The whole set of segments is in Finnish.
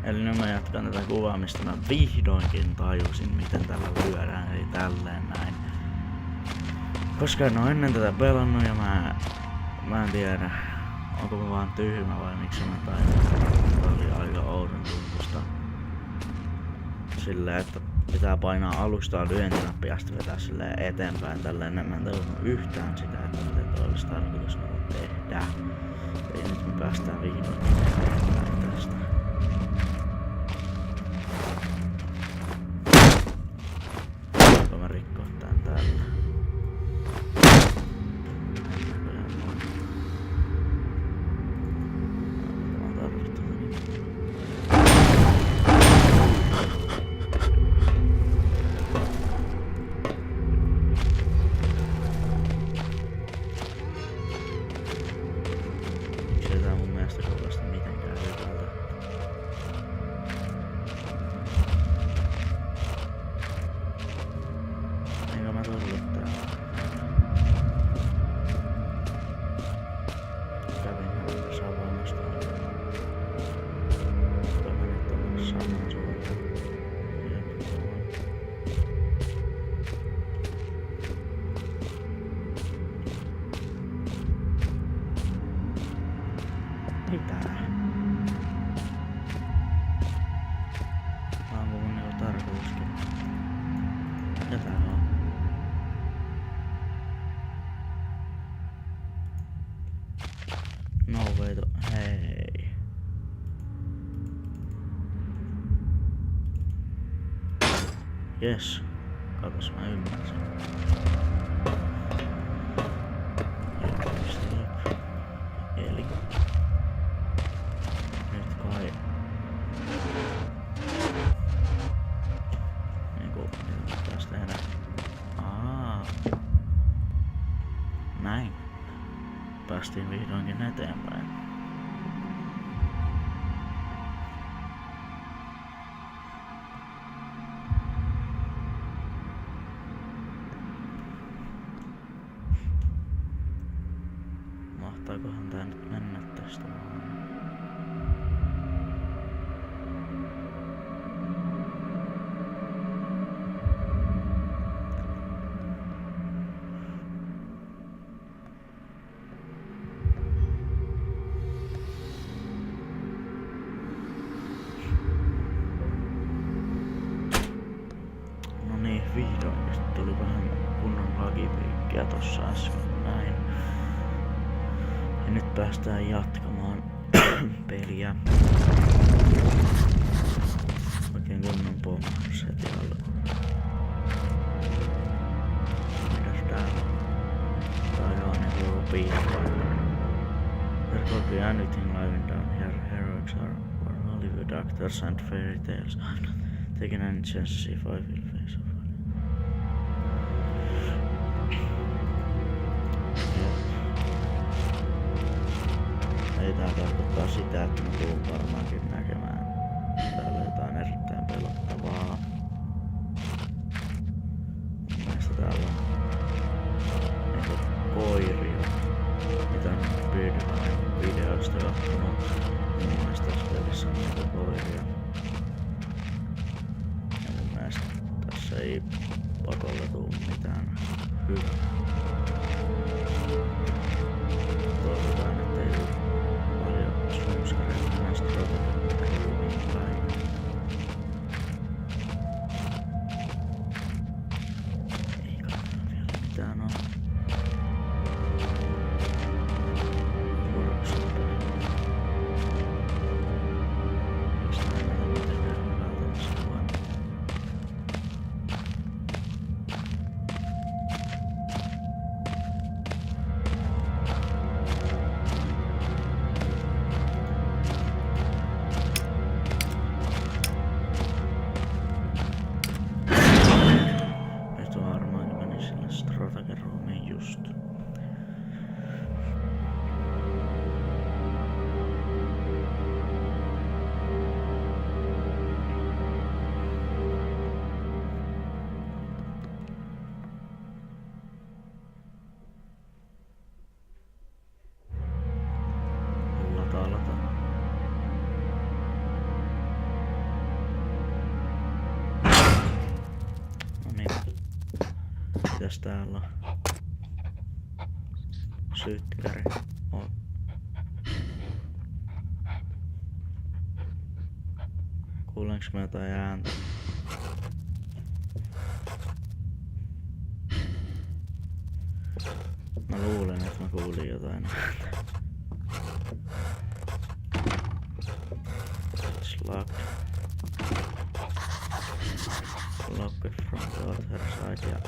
Eli nyt mä jatkan tätä kuvaamista. Mä vihdoinkin tajusin miten tällä lyödään, eli tälleen näin. Koska en oo ennen tätä pelannut ja mä en tiedä onko mä vaan tyhmä vai miksi mä tajusin. Tää oli aika oudon tuntusta. Silleen, että pitää painaa alustaa lyöntinappia ja sitten vetää silleen eteenpäin. Tälleen en mä en tajunnut yhtään sitä, että miten toi olisi tarkoitus tehdä. Eli nyt me päästään vihdoin eteenpäin tästä. Voinko mä rikkoa tän tällä? Mitä? Onko mun niinku tarkoituskin? Mitä tää on? No way to... Hei. Jes. Katos mä ymmärsin. Eli nyt kai niinku pitäis tehdä. Näin. Päästiin vihdoinkin eteenpäin. Mahtaakohan tää nyt mennä tästä vaan? No niin, vihdoin tuli vähän kunnon lagipiikkiä tossa äsken näin. Ja nyt päästään jatkamaan peliä. Oikein kunnon pommaus heti alkuun. Mitäs täällä on? Tää on niinku joku piipaikka. There could be anything lying down here. Heroics are for Hollywood actors and fairy tales. I'm not taking any chances if I will face off. Ei tää tarkoittaa sitä, että mä tuun varmaankin näkemään täällä jotain erittäin pelottavaa. Mielestä täällä on niinku koiria, mitä on Birdman videoista kattonut. Mun mielestä tässä pelissä on niinku koiria. Ja mun mielestä tässä ei pakolla tuu mitään hyvää. Toivotaan, ettei tuu paljon smuuskareita näistä robotettakiin päin. Ei kannata vielä mitään oo. Workshop. Miks näin näitä mitenkään välttämässä luon? Mitäs täällä on? Sytkäri. On. Kuulenks mä jotain ääntä? Mä luulen, että mä kuulin jotain ääntä. It's locked. Locked from the other side, ja...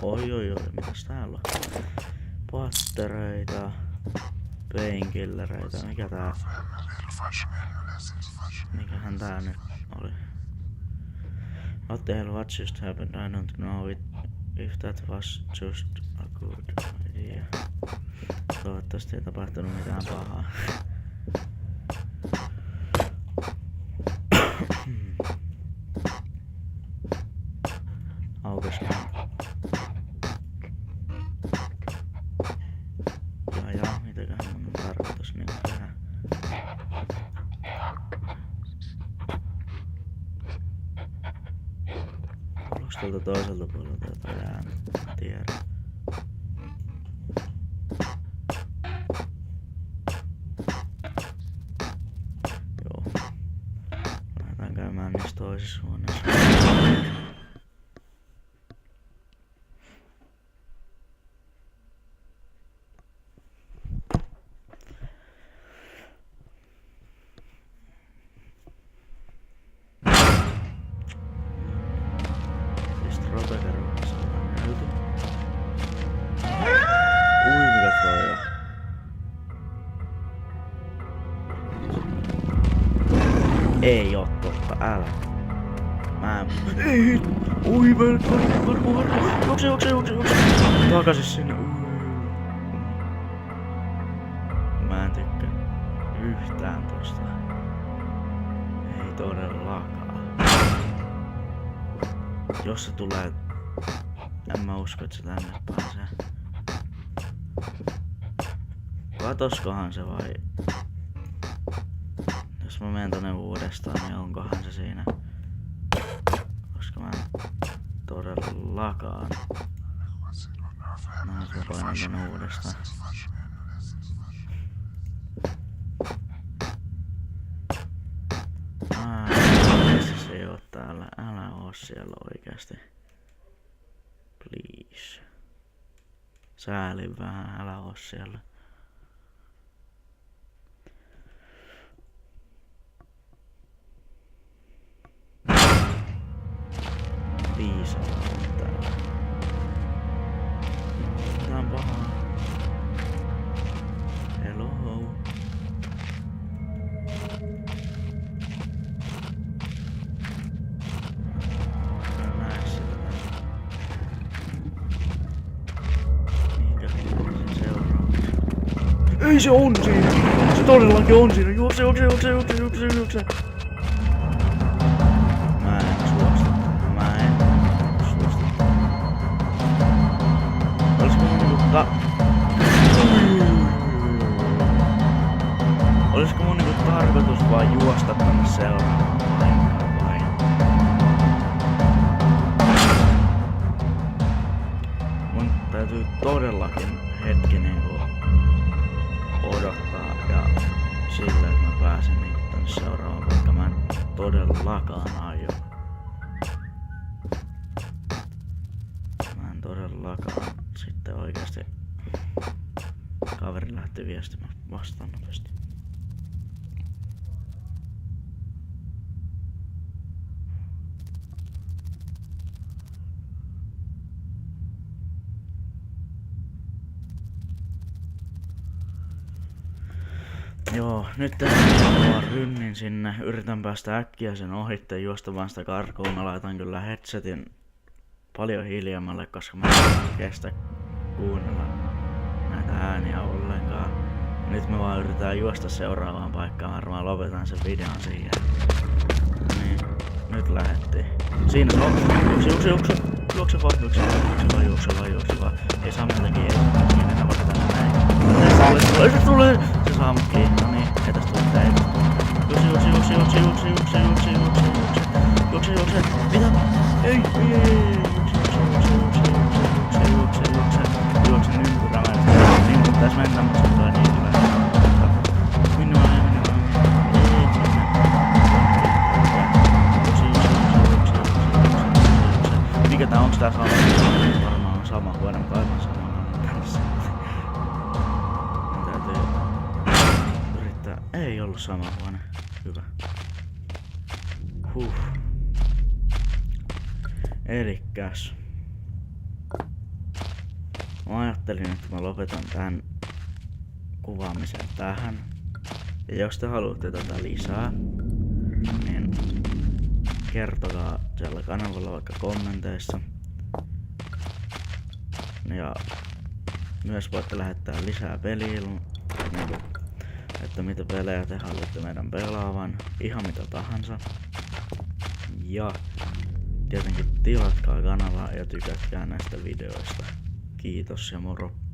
Oi, mitäs täällä on? Pattereita, painkillereita, mikä tää? Mikähän tää nyt oli? What the hell, what just happened? I don't know if that was just a good idea. Toivottavasti ei tapahtunut mitään pahaa. Aukes nää. Ja, mitäköhän mun on tarkoitus niinku tehdä? Onks tuolta toiselta puolelta jotain ääni? Mä tiedän. Joo. Lähdetään käymään niissä toisissa huoneissa. Ei oo totta, älä. Ei! Ui, mä juokse! Takasis sinne. Mä en tykkää yhtään tosta. Ei todellakaan. Jos se tulee... En mä usko, että se tänne pääsee. Katoskohan se vai... Jos mä menen tonne uudestaan, niin onkohan se siinä? Koska mä todellakaan... Mä painan tonne uudestaan. Se ei oo täällä. Älä oo siellä oikeasti. Please. Säälin vähän, älä oo siellä. Viisa on täällä. Tää on pahaa. Hello. Mä näe sitä täällä. Minkä sen seuraavaksi? Ei se on siinä! Se todellakin on siinä! Juokse! Mä en suostu. Olisiko mun niinku tarkoitus vaan juosta tänne seuraavaan paikkaan vai? Mun täytyy todellakin hetki niinku odottaa ja sillä että mä pääsen niinku tänne seuraavaan paikkaan. Mä en todellakaan aio. Mä en todellakaan sitten oikeasti kaveri lähti viestimään vastaan nopeasti. Joo, nyt vaan rynnin sinne. Yritän päästä äkkiä sen ohitte juostamaan sitä karkuun. Mä laitan kyllä headsetin paljon hiljemmalle, koska mä en kestä kuunnella näitä ääniä ollenkaan. Nyt me vaan yritetään juosta seuraavaan paikkaan. Varmaan lopetan sen videon siihen. Niin, nyt lähettiin. Siinä se on. Juokse vaan. Ei saa muutenkin ei. Siinä tavoitetaan näin. tulee! Se saa mut kiinni, no niin, ei tästä tule mitään, ei tästä tule mitään. Juokse! Mitä? Ei! Juokse nyt kun rämäyttää. Niin kun pitäis mennä, mut se tulee niin hyvä. Minua. Mikä tää onks tää sama? Varmaan on sama huone, mutta aivan sama kanssa. Täytyy yrittää. Ei ollut sama huone. Hyvä. Elikkäs. Mä ajattelin, että mä lopetan tän kuvaamisen tähän. Ja jos te haluatte tätä lisää, niin kertokaa siellä kanavalla vaikka kommenteissa. Ja myös voitte lähettää lisää peli-ilmoja, että mitä pelejä te haluatte meidän pelaavan, ihan mitä tahansa. Ja tietenkin tilatkaa kanavaa ja tykätkää näistä videoista. Kiitos ja moro!